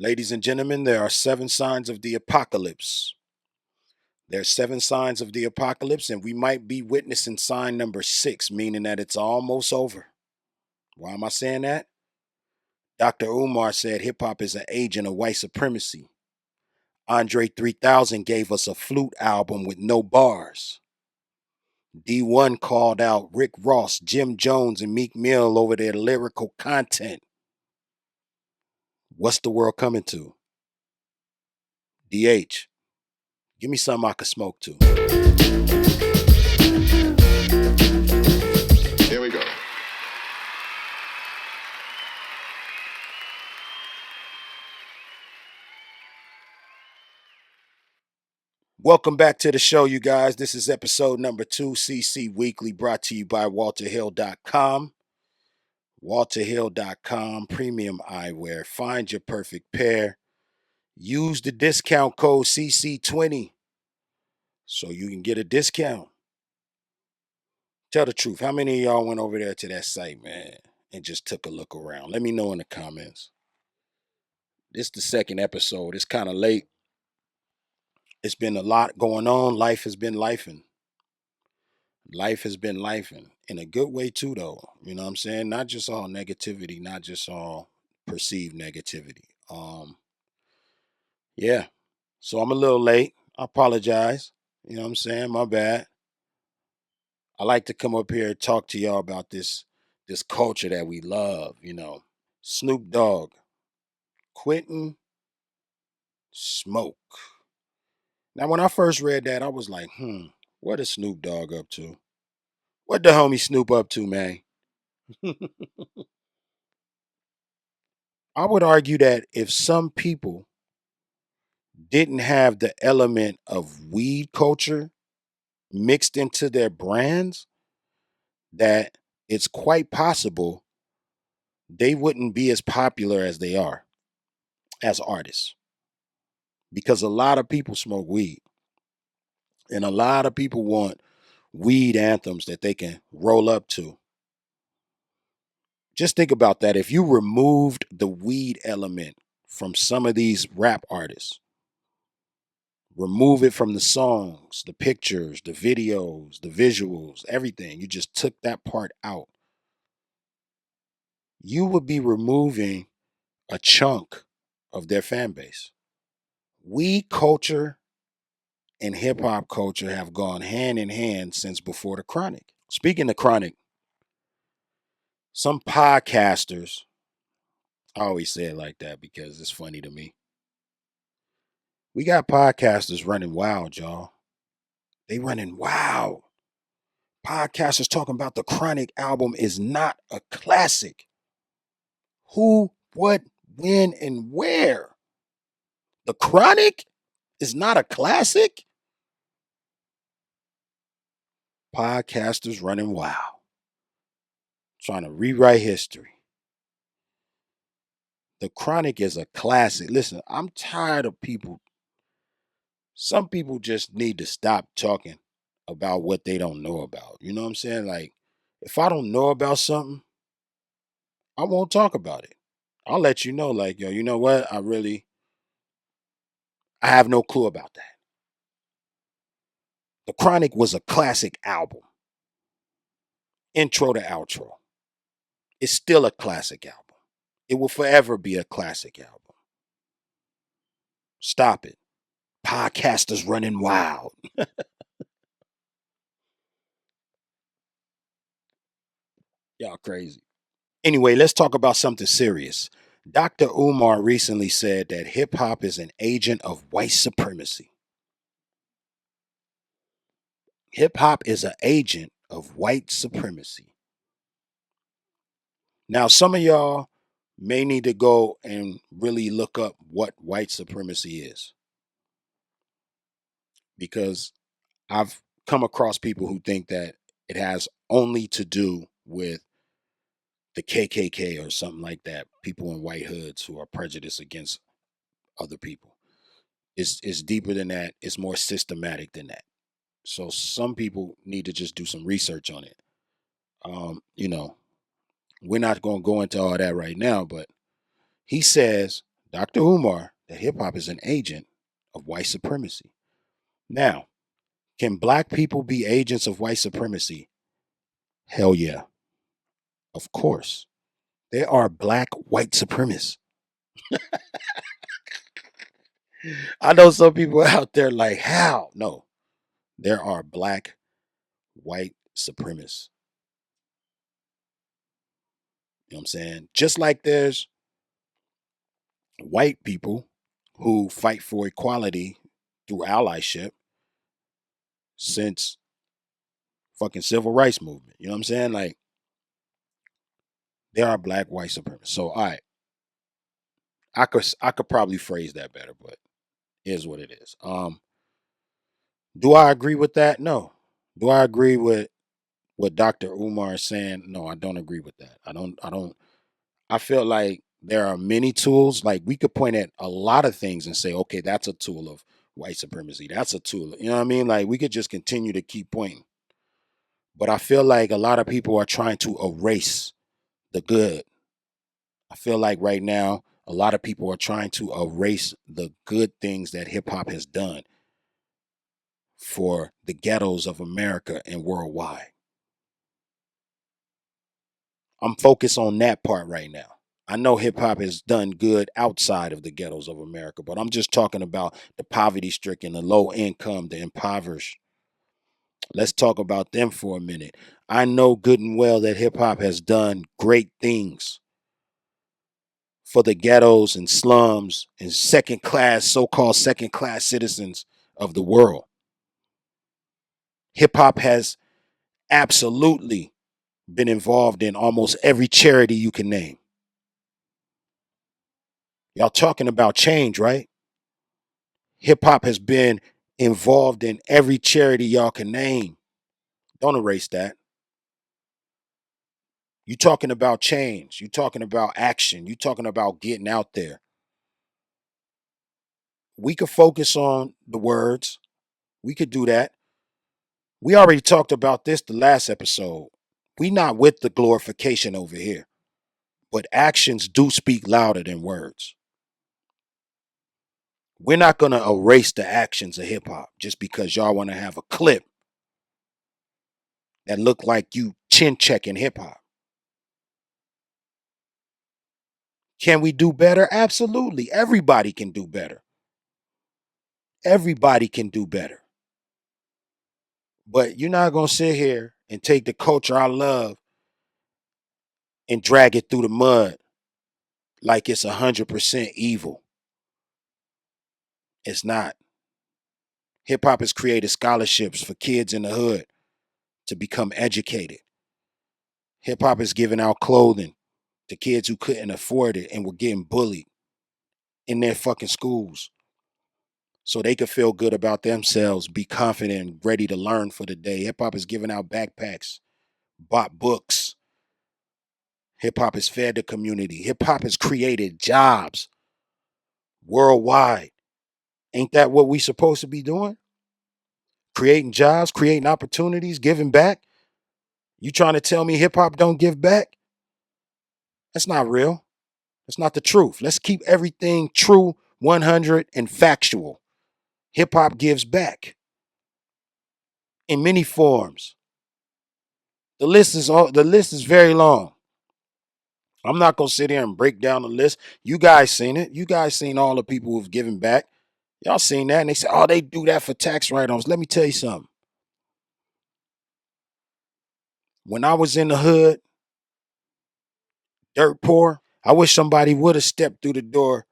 Ladies and gentlemen, there are 7 signs of the apocalypse. There are 7 signs of the apocalypse, and we might be witnessing sign number 6, meaning that it's almost over. Why am I saying that? Dr. Umar said hip hop is an agent of white supremacy. Andre 3000 gave us a flute album with no bars. D1 called out Rick Ross, Jim Jones, and Meek Mill over their lyrical content. What's the world coming to? DH, give me something I can smoke to. Here we go. Welcome back to the show, you guys. This is episode number 2, CC Weekly, brought to you by Wtfigoh.com. Wtfigoh.com, premium eyewear. Find your perfect pair. Use the discount code CC20 so you can get a discount. Tell the truth. How many of y'all went over there to that site, man, and just took a look around? Let me know in the comments. This is the second episode. It's kind of late. It's been a lot going on. Life has been lifing. Life has been lifing in a good way too, though. You know what I'm saying? Not just all negativity, not just all perceived negativity. Yeah. So I'm a little late. I apologize. You know what I'm saying? My bad. I like to come up here and talk to y'all about this culture that we love, Snoop Dogg, Quentin Smoke. Now, when I first read that, I was like, what is Snoop Dogg up to? What the homie Snoop up to, man? I would argue that if some people didn't have the element of weed culture mixed into their brands, that it's quite possible they wouldn't be as popular as they are as artists. Because a lot of people smoke weed, and a lot of people want weed anthems that they can roll up to. Just think about that. If you removed the weed element from some of these rap artists, remove it from the songs, the pictures, the videos, the visuals, everything, you just took that part out, you would be removing a chunk of their fan base. Weed culture and hip hop culture have gone hand in hand since before the Chronic. Speaking of Chronic, some podcasters, I always say it like that because it's funny to me. We got podcasters running wild, y'all. They running wild. Podcasters talking about the Chronic album is not a classic. Who, what, when, and where? The Chronic is not a classic? Podcasters running wild. Trying to rewrite history. The Chronic is a classic. Listen, I'm tired of people. Some people just need to stop talking about what they don't know about. You know what I'm saying? Like, if I don't know about something, I won't talk about it. I'll let you know, like, yo, you know what? I have no clue about that. The Chronic was a classic album. Intro to outro. It's still a classic album. It will forever be a classic album. Stop it. Podcasters running wild. Y'all crazy. Anyway, let's talk about something serious. Dr. Umar recently said that hip hop is an agent of white supremacy. Hip hop is an agent of white supremacy. Now, some of y'all may need to go and really look up what white supremacy is, because I've come across people who think that it has only to do with the KKK or something like that, people in white hoods who are prejudiced against other people. It's deeper than that. It's more systematic than that. So some people need to just do some research on it. You know, we're not going to go into all that right now, but he says Dr. Umar, that hip hop is an agent of white supremacy. Now, can black people be agents of white supremacy? Hell yeah, of course. There are black white supremacists. I know some people out there like, how? No, there are black white supremacists. You know what I'm saying? Just like there's white people who fight for equality through allyship since fucking civil rights movement. You know what I'm saying? Like there are black white supremacists. So all right, I could probably phrase that better, but it is what it is. Do I agree with that? No. Do I agree with what Dr. Umar is saying? No, I don't agree with that. I don't I feel like there are many tools. Like we could point at a lot of things and say, okay, that's a tool of white supremacy. That's a tool. You know what I mean? Like we could just continue to keep pointing. But I feel like a lot of people are trying to erase the good. I feel like right now, a lot of people are trying to erase the good things that hip hop has done for the ghettos of America and worldwide. I'm focused on that part right now. I know hip hop has done good outside of the ghettos of America, but I'm just talking about the poverty stricken, the low income, the impoverished. Let's talk about them for a minute. I know good and well that hip hop has done great things for the ghettos and slums and second class, so called second class citizens of the world. Hip hop has absolutely been involved in almost every charity you can name. Y'all talking about change, right? Hip hop has been involved in every charity y'all can name. Don't erase that. You talking about change. You talking about action. You talking about getting out there. We could focus on the words. We could do that. We already talked about this the last episode. We not with the glorification over here, but actions do speak louder than words. We're not going to erase the actions of hip hop just because y'all want to have a clip that look like you chin checking hip hop. Can we do better? Absolutely. Everybody can do better. Everybody can do better. But you're not going to sit here and take the culture I love and drag it through the mud like it's 100% evil. It's not. Hip hop has created scholarships for kids in the hood to become educated. Hip hop is giving out clothing to kids who couldn't afford it and were getting bullied in their fucking schools so they could feel good about themselves, be confident, and ready to learn for the day. Hip hop is giving out backpacks, bought books. Hip hop has fed the community. Hip hop has created jobs worldwide. Ain't that what we supposed to be doing? Creating jobs, creating opportunities, giving back. You trying to tell me hip hop don't give back? That's not real. That's not the truth. Let's keep everything true, 100 and factual. Hip hop gives back in many forms. The list is very long. I'm not gonna sit here and break down the list. You guys seen it. You guys seen all the people who've given back. Y'all seen that, and they say, "Oh, they do that for tax write-offs." Let me tell you something. When I was in the hood, dirt poor, I wish somebody would have stepped through the door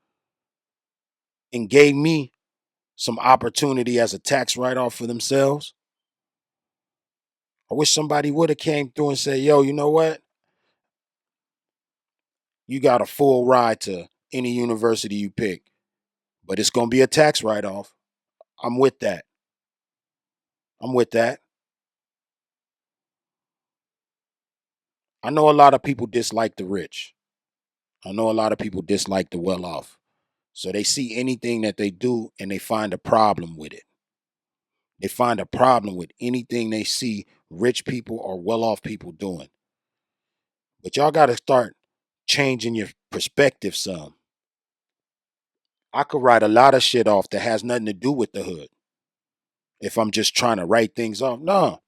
and gave me some opportunity as a tax write-off for themselves. I wish somebody would have came through and said, "Yo, you know what? You got a full ride to any university you pick, but it's gonna be a tax write-off." I'm with that. I'm with that. I know a lot of people dislike the rich. I know a lot of people dislike the well off. So they see anything that they do and they find a problem with it. They find a problem with anything they see rich people or well off people doing. But y'all got to start changing your perspective some. I could write a lot of shit off that has nothing to do with the hood. If I'm just trying to write things off, no,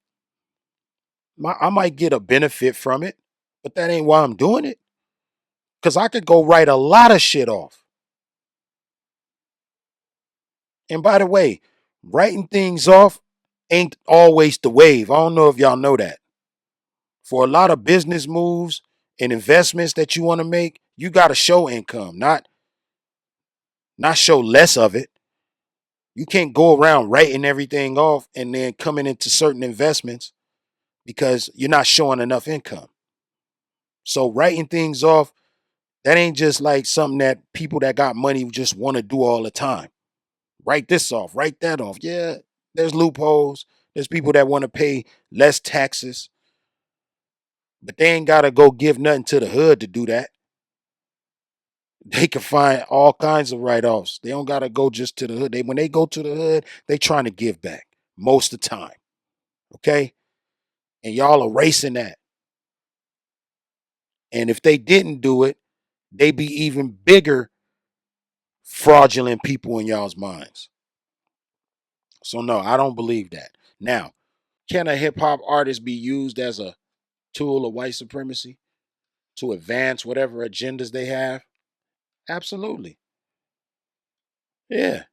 I might get a benefit from it, but that ain't why I'm doing it. Because I could go write a lot of shit off. And by the way, writing things off ain't always the wave. I don't know if y'all know that. For a lot of business moves and investments that you want to make, you got to show income, not show less of it. You can't go around writing everything off and then coming into certain investments because you're not showing enough income. So writing things off, that ain't just like something that people that got money just want to do all the time. Write this off, write that off. Yeah, there's loopholes. There's people that want to pay less taxes, but they ain't got to go give nothing to the hood to do that. They can find all kinds of write-offs. They don't got to go just to the hood. When they go to the hood, they trying to give back most of the time. Okay? And y'all erasing that. And if they didn't do it, they be even bigger fraudulent people in y'all's minds. So no, I don't believe that. Now, can a hip hop artist be used as a tool of white supremacy to advance whatever agendas they have? Absolutely. Yeah.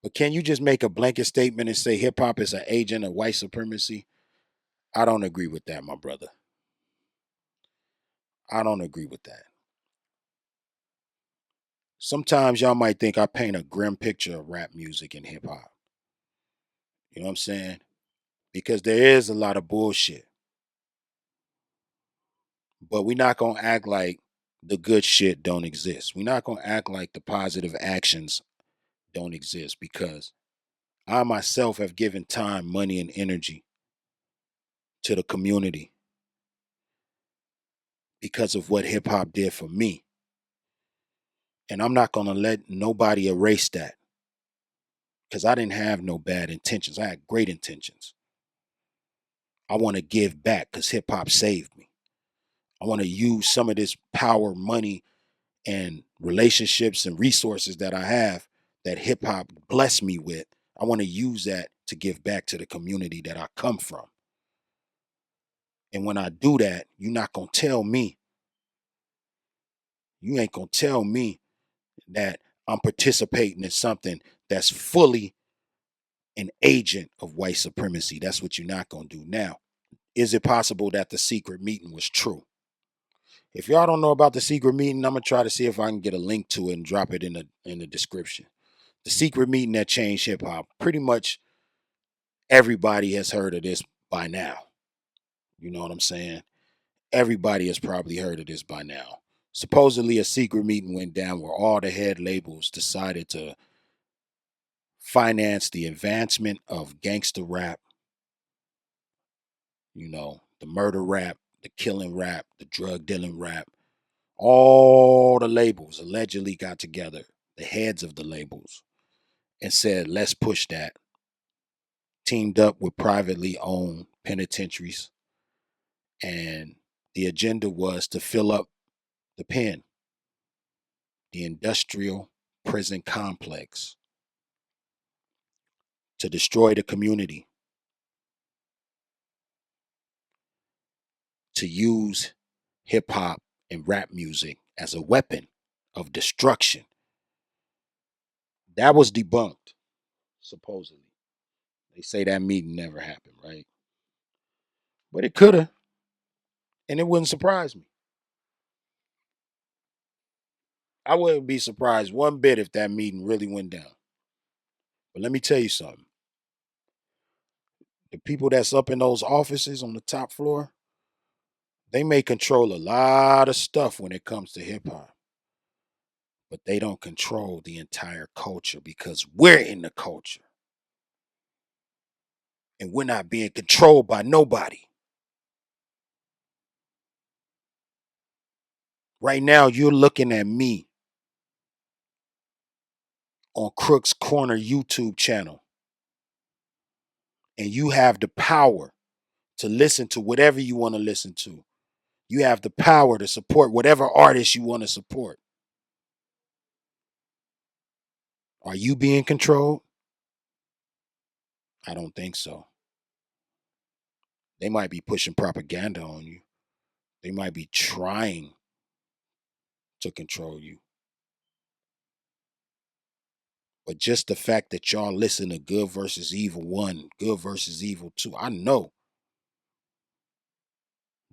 But can you just make a blanket statement and say hip hop is an agent of white supremacy? I don't agree with that, my brother. I don't agree with that. Sometimes y'all might think I paint a grim picture of rap music and hip hop. You know what I'm saying? Because there is a lot of bullshit. But we're not going to act like the good shit don't exist. We're not going to act like the positive actions don't exist, because I myself have given time, money, and energy to the community because of what hip hop did for me. And I'm not going to let nobody erase that, because I didn't have no bad intentions. I had great intentions. I want to give back because hip hop saved me. I want to use some of this power, money, and relationships and resources that I have that hip hop blessed me with. I want to use that to give back to the community that I come from. And when I do that, you're not going to tell me, you ain't going to tell me that I'm participating in something that's fully an agent of white supremacy. That's what you're not going to do. Now, is it possible that the secret meeting was true? If y'all don't know about the secret meeting, I'm gonna try to see if I can get a link to it and drop it in the description. The secret meeting that changed hip hop. Pretty much everybody has heard of this by now. You know what I'm saying? Everybody has probably heard of this by now. Supposedly a secret meeting went down where all the head labels decided to finance the advancement of gangster rap, the murder rap, the killing rap, the drug dealing rap. All the labels allegedly got together, the heads of the labels, and said, let's push that. Teamed up with privately owned penitentiaries. And the agenda was to fill up the pen, the industrial prison complex, to destroy the community, to use hip hop and rap music as a weapon of destruction. That was debunked, supposedly. They say that meeting never happened, right? But it could have, and it wouldn't surprise me. I wouldn't be surprised one bit if that meeting really went down. But let me tell you something. The people that's up in those offices on the top floor, they may control a lot of stuff when it comes to hip hop, but they don't control the entire culture, because we're in the culture and we're not being controlled by nobody. Right now, you're looking at me on Crook's Corner YouTube channel, and you have the power to listen to whatever you want to listen to. You have the power to support whatever artist you want to support. Are you being controlled? I don't think so. They might be pushing propaganda on you. They might be trying to control you. But just the fact that y'all listen to Good versus Evil 1, Good versus Evil 2, I know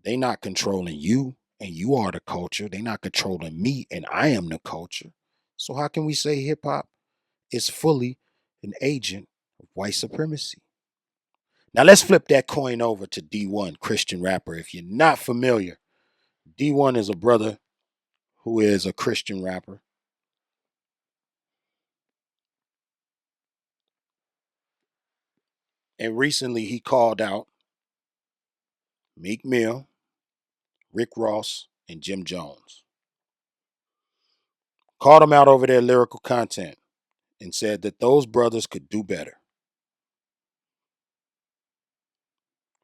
they not controlling you and you are the culture. They not controlling me and I am the culture. So how can we say hip hop is fully an agent of white supremacy? Now let's flip that coin over to D1, Christian rapper. If you're not familiar, D1 is a brother who is a Christian rapper. And recently he called out Meek Mill, Rick Ross, and Jim Jones. Called them out over their lyrical content and said that those brothers could do better.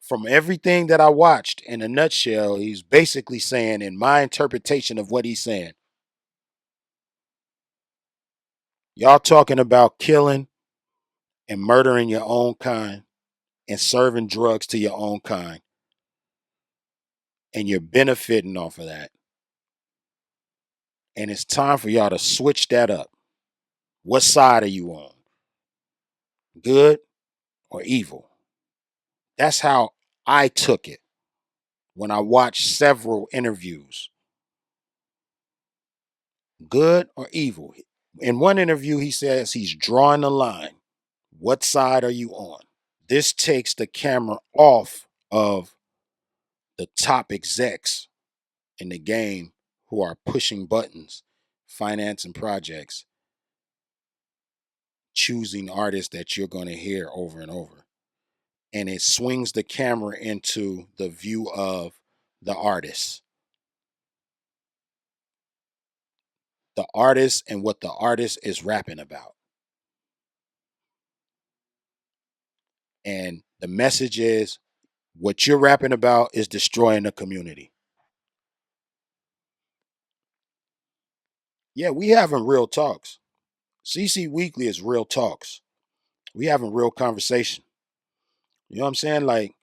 From everything that I watched, in a nutshell, he's basically saying, in my interpretation of what he's saying, y'all talking about killing and murdering your own kind and serving drugs to your own kind, and you're benefiting off of that. And it's time for y'all to switch that up. What side are you on? Good or evil? That's how I took it when I watched several interviews. Good or evil? In one interview, he says he's drawing a line. What side are you on? This takes the camera off of the top execs in the game who are pushing buttons, financing projects, choosing artists that you're going to hear over and over. And it swings the camera into the view of the artist. The artist and what the artist is rapping about. And the message is what you're rapping about is destroying the community. Yeah, we having real talks. CC Weekly is real talks. We having real conversation. You know what I'm saying? Like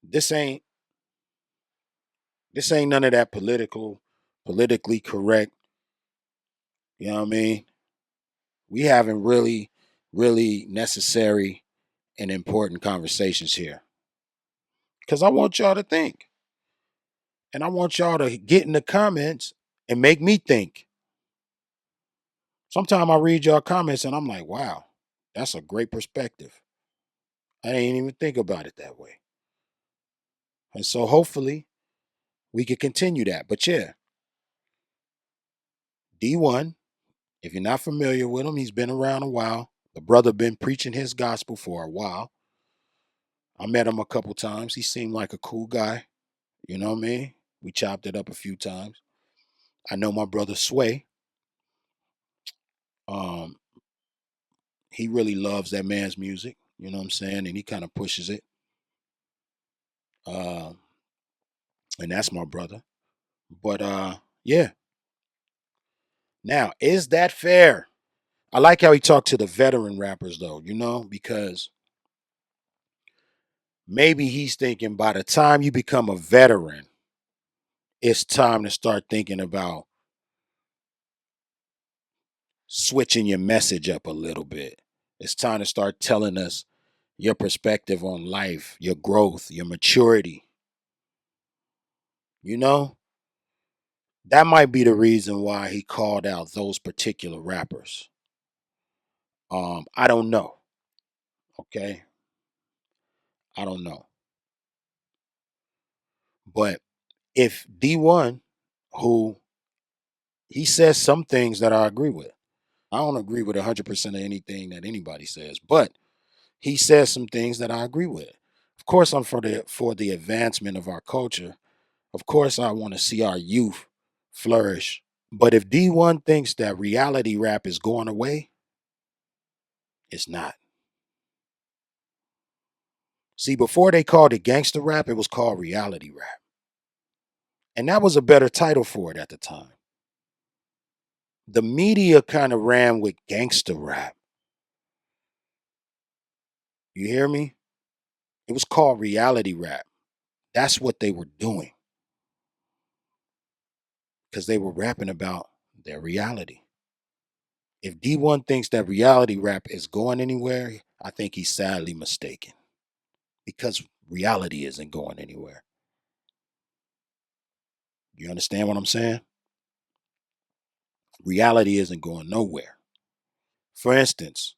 this ain't this ain't none of that politically correct. You know what I mean? We having really necessary and important conversations here. Cause I want y'all to think. And I want y'all to get in the comments and make me think. Sometimes I read y'all comments and I'm like, wow, that's a great perspective. I didn't even think about it that way. And so hopefully we can continue that. But yeah, D1, if you're not familiar with him, he's been around a while. The brother been preaching his gospel for a while. I met him a couple times. He seemed like a cool guy. You know what I mean? We chopped it up a few times. I know my brother Sway. Um, he really loves that man's music. You know what I'm saying? And he kind of pushes it. Uh, and that's my brother. But yeah. Now, is that fair? I like how he talked to the veteran rappers though, you know, because maybe he's thinking by the time you become a veteran, it's time to start thinking about switching your message up a little bit. It's time to start telling us your perspective on life, your growth, your maturity. You know, that might be the reason why he called out those particular rappers. I don't know. Okay. I don't know. But if D1, who he says some things that I agree with. I don't agree with 100% of anything that anybody says, but he says some things that I agree with. Of course, I'm for the advancement of our culture. Of course, I want to see our youth flourish. But if D1 thinks that reality rap is going away, it's not. See, before they called it gangster rap, it was called reality rap. And that was a better title for it at the time. The media kind of ran with gangster rap. You hear me? It was called reality rap. That's what they were doing because they were rapping about their reality. If D1 thinks that reality rap is going anywhere, I think he's sadly mistaken because reality isn't going anywhere. You understand what I'm saying? Reality isn't going nowhere. For instance,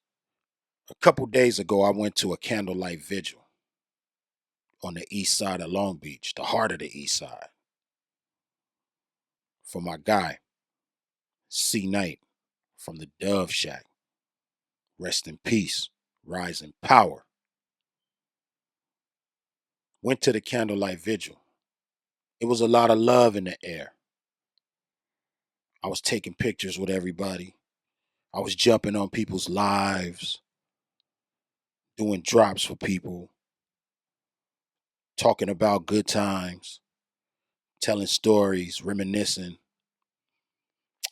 a couple days ago, I went to a candlelight vigil on the east side of Long Beach, the heart of the east side, for my guy, C Knight from the Dove Shack. Rest in peace, rise in power. Went to the candlelight vigil. It was a lot of love in the air. I was taking pictures with everybody. I was jumping on people's lives, doing drops for people, talking about good times, telling stories, reminiscing.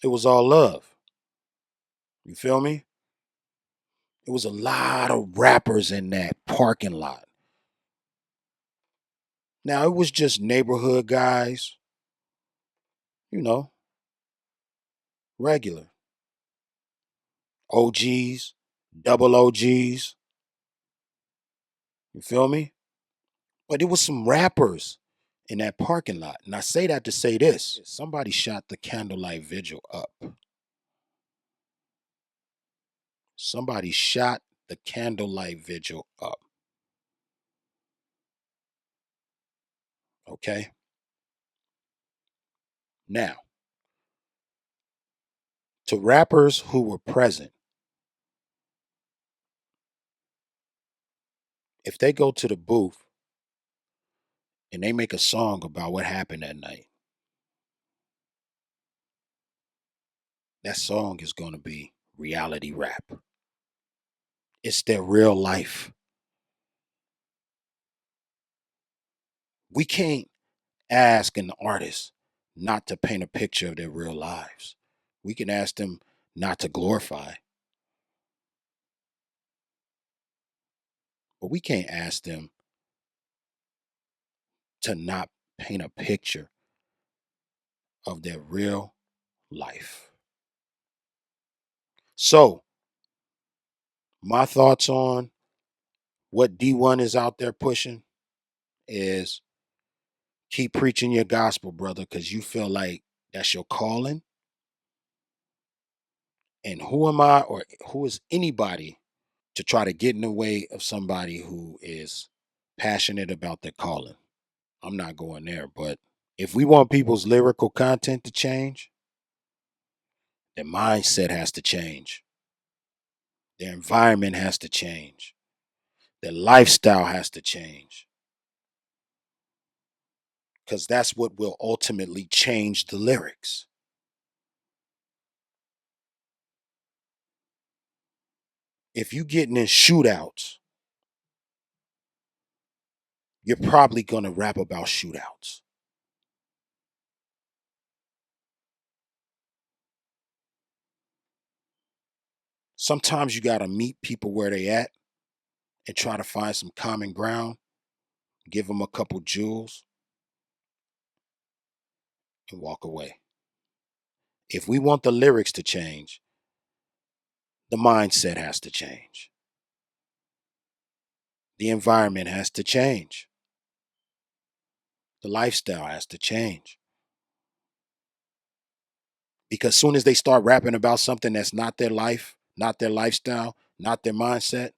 It was all love. You feel me? It was a lot of rappers in that parking lot. Now, it was just neighborhood guys, you know, regular OGs, double OGs. You feel me? But it was some rappers in that parking lot. And I say that to say this: somebody shot the candlelight vigil up. Somebody shot the candlelight vigil up. Okay. Now, to rappers who were present, if they go to the booth and they make a song about what happened that night, that song is going to be reality rap. It's their real life. We can't ask an artist not to paint a picture of their real lives. We can ask them not to glorify, but we can't ask them to not paint a picture of their real life. So, my thoughts on what D1 is out there pushing is keep preaching your gospel, brother, because you feel like that's your calling. And who am I or who is anybody to try to get in the way of somebody who is passionate about their calling? I'm not going there, but if we want people's lyrical content to change, their mindset has to change. Their environment has to change. Their lifestyle has to change. Because that's what will ultimately change the lyrics. If you getting in shootouts, you're probably going to rap about shootouts. Sometimes you got to meet people where they at and try to find some common ground, give them a couple jewels, and walk away. If we want the lyrics to change, the mindset has to change. The environment has to change. The lifestyle has to change. Because soon as they start rapping about something that's not their life, not their lifestyle, not their mindset,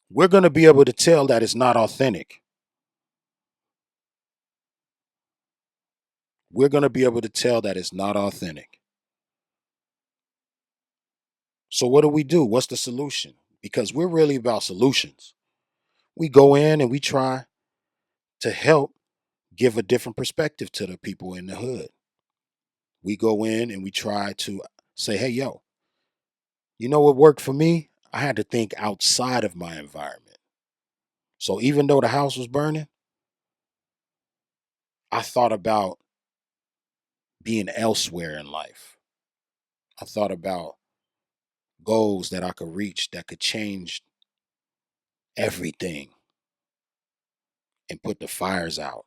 we're going to be able to tell that it's not authentic. We're going to be able to tell that it's not authentic. So what do we do? What's the solution? Because we're really about solutions. We go in and we try to help give a different perspective to the people in the hood. We go in and we try to say, hey, yo, you know what worked for me? I had to think outside of my environment. So even though the house was burning, I thought about being elsewhere in life. I thought about goals that I could reach that could change everything and put the fires out.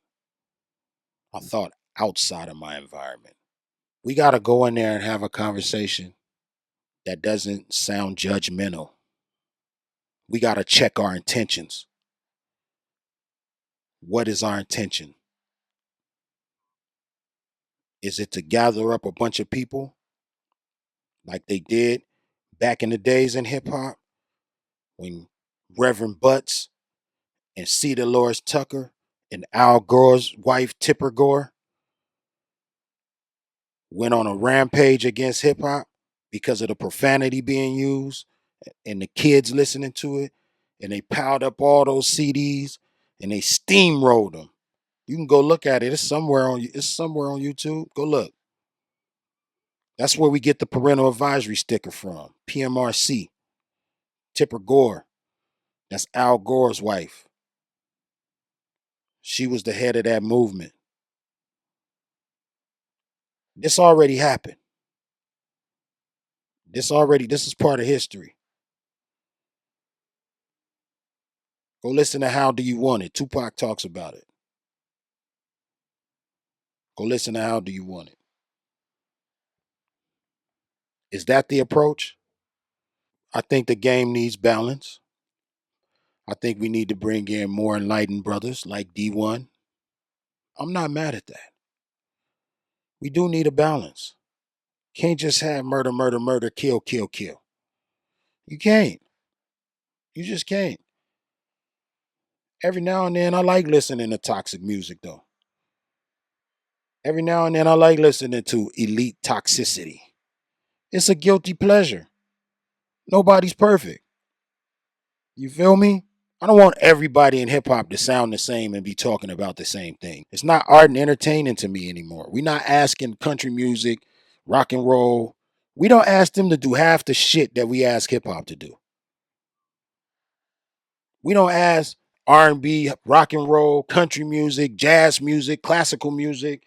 I thought outside of my environment. We got to go in there and have a conversation that doesn't sound judgmental. We got to check our intentions. What is our intention? Is it to gather up a bunch of people like they did back in the days in hip hop when Reverend Butts and C. Dolores Tucker and Al Gore's wife Tipper Gore went on a rampage against hip hop because of the profanity being used and the kids listening to it, and they piled up all those CDs and they steamrolled them. You can go look at it. It's somewhere on YouTube. Go look. That's where we get the parental advisory sticker from. PMRC. Tipper Gore. That's Al Gore's wife. She was the head of that movement. This already happened. This is part of history. Go listen to How Do You Want It? Tupac talks about it. Go listen to How Do You Want It? Is that the approach? I think the game needs balance. I think we need to bring in more enlightened brothers like D1. I'm not mad at that. We do need a balance. Can't just have murder, murder, murder, kill, kill, kill. You can't. You just can't. Every now and then I like listening to toxic music though. Every now and then I like listening to elite toxicity. It's a guilty pleasure. Nobody's perfect. You feel me? I don't want everybody in hip hop to sound the same and be talking about the same thing. It's not art and entertaining to me anymore. We're not asking country music, rock and roll. We don't ask them to do half the shit that we ask hip hop to do. We don't ask R&B, rock and roll, country music, jazz music, classical music.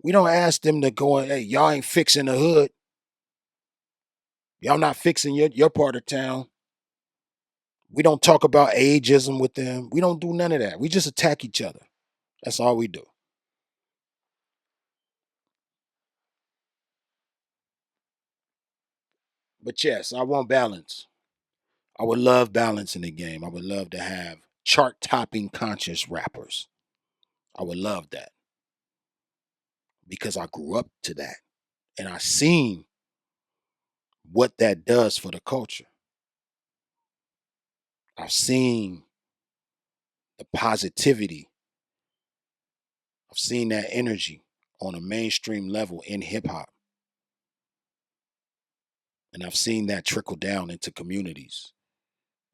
We don't ask them to go, hey, y'all ain't fixing the hood. Y'all not fixing your part of town. We don't talk about ageism with them. We don't do none of that. We just attack each other. That's all we do. But yes, I want balance. I would love balance in the game. I would love to have chart topping conscious rappers. I would love that because I grew up to that and I seen what that does for the culture. I've seen the positivity. I've seen that energy on a mainstream level in hip hop. And I've seen that trickle down into communities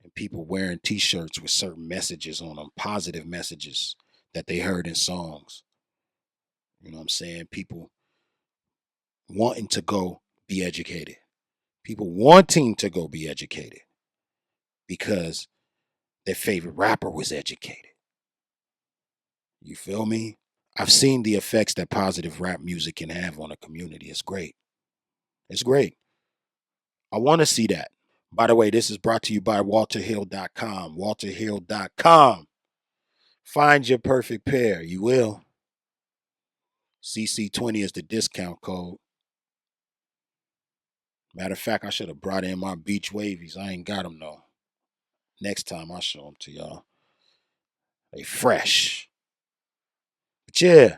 and people wearing t-shirts with certain messages on them, positive messages that they heard in songs. You know what I'm saying? People wanting to go be educated. People wanting to go be educated because their favorite rapper was educated. You feel me? I've seen the effects that positive rap music can have on a community. It's great. It's great. I want to see that. By the way, this is brought to you by Wtfigoh.com. Wtfigoh.com. Find your perfect pair. You will. CC20 is the discount code. Matter of fact, I should have brought in my beach wavies. I ain't got them though. Next time I'll show them to y'all. They fresh. But yeah,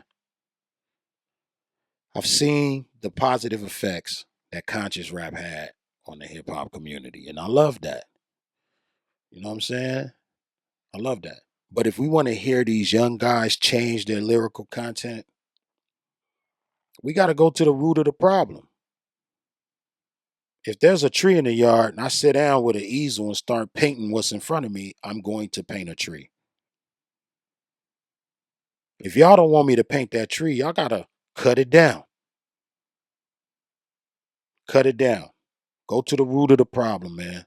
I've seen the positive effects that conscious rap had on the hip hop community. And I love that. You know what I'm saying? I love that. But if we want to hear these young guys change their lyrical content, we got to go to the root of the problem. If there's a tree in the yard and I sit down with an easel and start painting what's in front of me, I'm going to paint a tree. If y'all don't want me to paint that tree, y'all got to cut it down. Cut it down. Go to the root of the problem, man.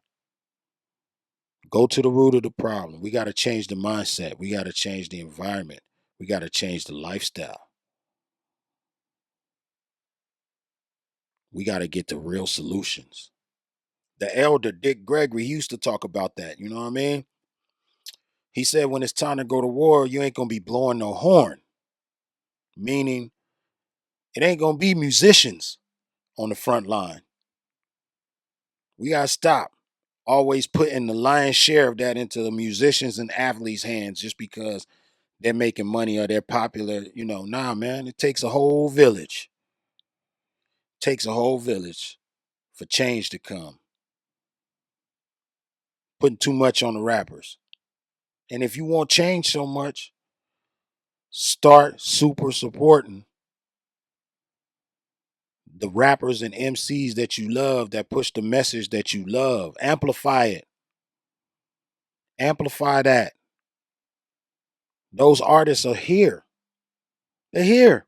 Go to the root of the problem. We got to change the mindset. We got to change the environment. We got to change the lifestyle. We got to get to real solutions. The elder Dick Gregory, he used to talk about that. You know what I mean? He said when it's time to go to war, you ain't gonna be blowing no horn. Meaning it ain't gonna be musicians on the front line. We gotta stop always putting the lion's share of that into the musicians and athletes' hands just because they're making money or they're popular. Nah, man, it takes a whole village. Takes a whole village for change to come. Putting too much on the rappers. And if you want change so much, start super supporting the rappers and MCs that you love that push the message that you love. Amplify it. Amplify that. Those artists are here. They're here.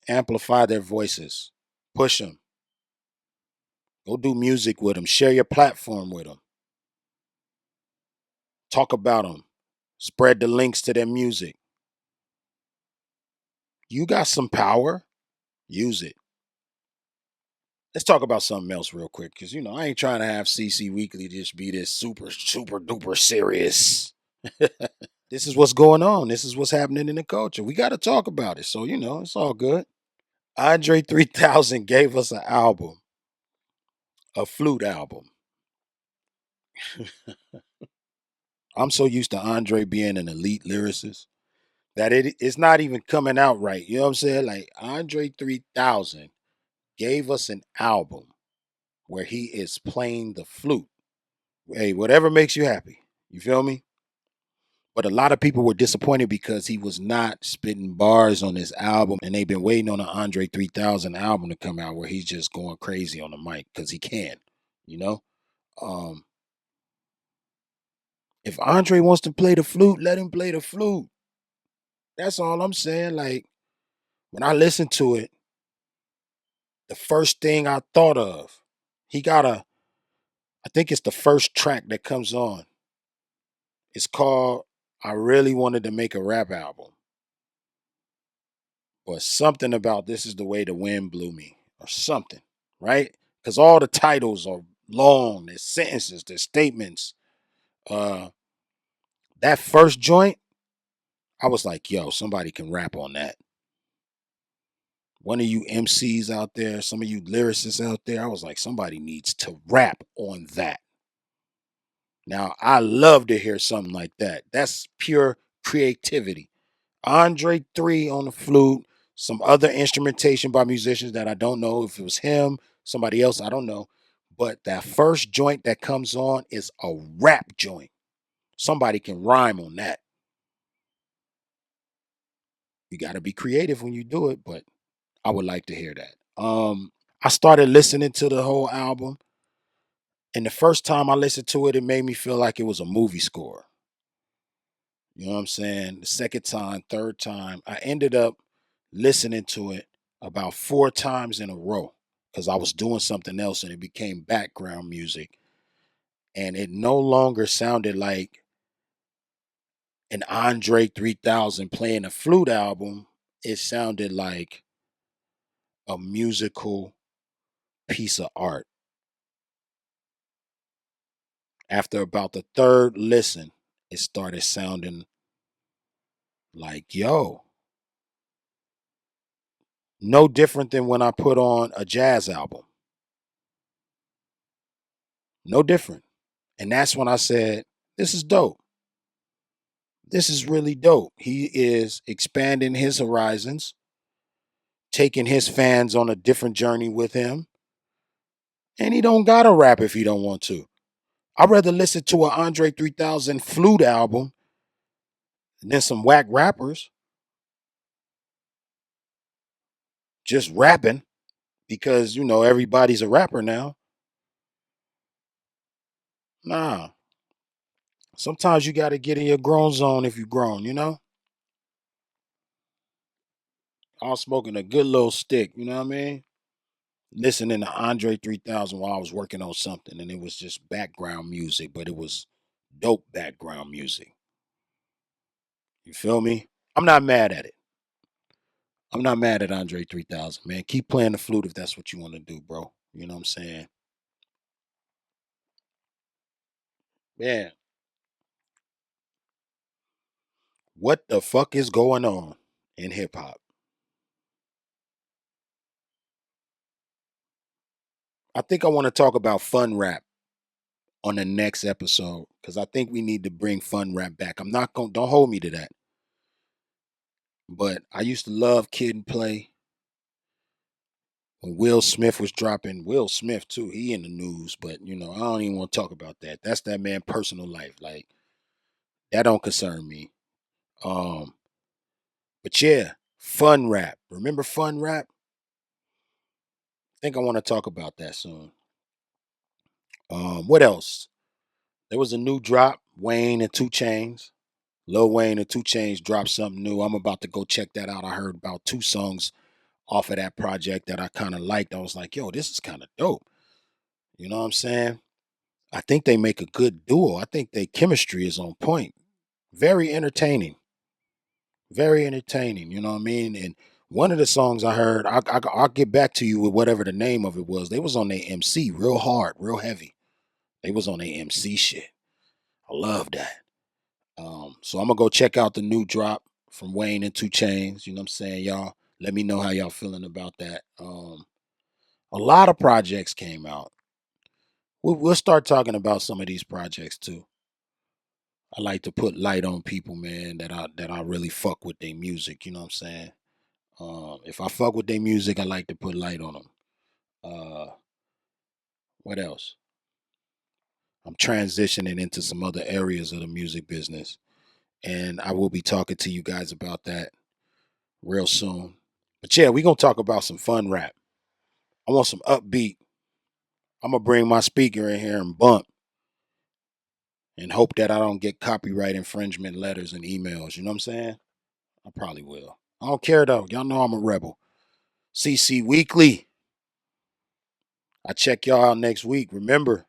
Amplify their voices. Push them. Go do music with them. Share your platform with them. Talk about them. Spread the links to their music. You got some power. Use it. Let's talk about something else real quick, because I ain't trying to have CC Weekly just be this super duper serious. This is what's going on. This is what's happening in the culture. We got to talk about it. So it's all good. Andre 3000 gave us an album, a flute album. I'm so used to Andre being an elite lyricist that it's not even coming out right. You know what I'm saying? Like Andre 3000 gave us an album where he is playing the flute. Hey, whatever makes you happy. You feel me? But a lot of people were disappointed because he was not spitting bars on this album, and they've been waiting on an Andre 3000 album to come out where he's just going crazy on the mic because he can, you know. Um, if Andre wants to play the flute, let him play the flute. That's all I'm saying. Like when I listened to it, the first thing I thought of, he got I think it's the first track that comes on. It's called I Really Wanted to Make a Rap Album. Or something about This Is the Way the Wind Blew Me, or something, right? Because all the titles are long, there's sentences, there's statements. Uh, that first joint, I was like, yo, somebody can rap on that. One of you MCs out there, some of you lyricists out there, I was like, somebody needs to rap on that. Now, I love to hear something like that. That's pure creativity. Andre 3 on the flute, some other instrumentation by musicians that I don't know if it was him, somebody else, I don't know. But that first joint that comes on is a rap joint. Somebody can rhyme on that. You got to be creative when you do it, but I would like to hear that. I started listening to the whole album, and the first time I listened to it, it made me feel like it was a movie score. You know what I'm saying? The second time, third time, I ended up listening to it about 4 times in a row because I was doing something else and it became background music. And it no longer sounded like an Andre 3000 playing a flute album. It sounded like a musical piece of art. After about the third listen, it started sounding like, yo, no different than when I put on a jazz album. No different. And that's when I said, this is dope. This is really dope. He is expanding his horizons, taking his fans on a different journey with him. And he don't gotta rap if he don't want to. I'd rather listen to an Andre 3000 flute album than some whack rappers just rapping because, everybody's a rapper now. Nah. Sometimes you got to get in your grown zone if you grown. I was smoking a good little stick, you know what I mean? Listening to Andre 3000 while I was working on something, and it was just background music, but it was dope background music. You feel me? I'm not mad at it. I'm not mad at Andre 3000, man. Keep playing the flute if that's what you want to do, bro. You know what I'm saying? Man, what the fuck is going on in hip hop? I think I want to talk about fun rap on the next episode because I think we need to bring fun rap back. I'm not going to, don't hold me to that. But I used to love Kid and Play when Will Smith was dropping. Will Smith, too, he in the news, but, you know, I don't even want to talk about that. That's that man' personal life. Like, that don't concern me. Um, but yeah, fun rap. Remember fun rap? I think I want to talk about that soon. What else? There was a new drop, Wayne and 2 Chainz. Lil Wayne and 2 Chainz dropped something new. I'm about to go check that out. I heard about 2 songs off of that project that I kind of liked. I was like, yo, this is kind of dope. You know what I'm saying? I think they make a good duo. I think their chemistry is on point. Very entertaining. Very entertaining. You know what I mean? And one of the songs I heard, I'll get back to you with whatever the name of it was. They was on their MC real hard, real heavy. They was on their MC shit. I love that. So I'm gonna go check out the new drop from Wayne and 2 Chainz. You know what I'm saying, y'all? Let me know how y'all feeling about that. A lot of projects came out. We'll start talking about some of these projects too. I like to put light on people, man, that I really fuck with their music. You know what I'm saying? If I fuck with their music, I like to put light on them. Uh, what else? I'm transitioning into some other areas of the music business, and I will be talking to you guys about that real soon. But yeah, we're gonna talk about some fun rap. I want some upbeat. I'm gonna bring my speaker in here and bump and hope that I don't get copyright infringement letters and emails. You know what I'm saying? I probably will. I don't care though. Y'all know I'm a rebel. CC Weekly. I check y'all out next week. Remember,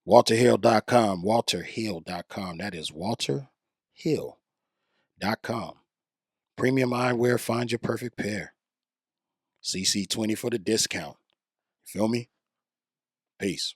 WalterHill.com. WalterHill.com. That is WalterHill.com. Premium eyewear. Find your perfect pair. CC20 for the discount. Feel me? Peace.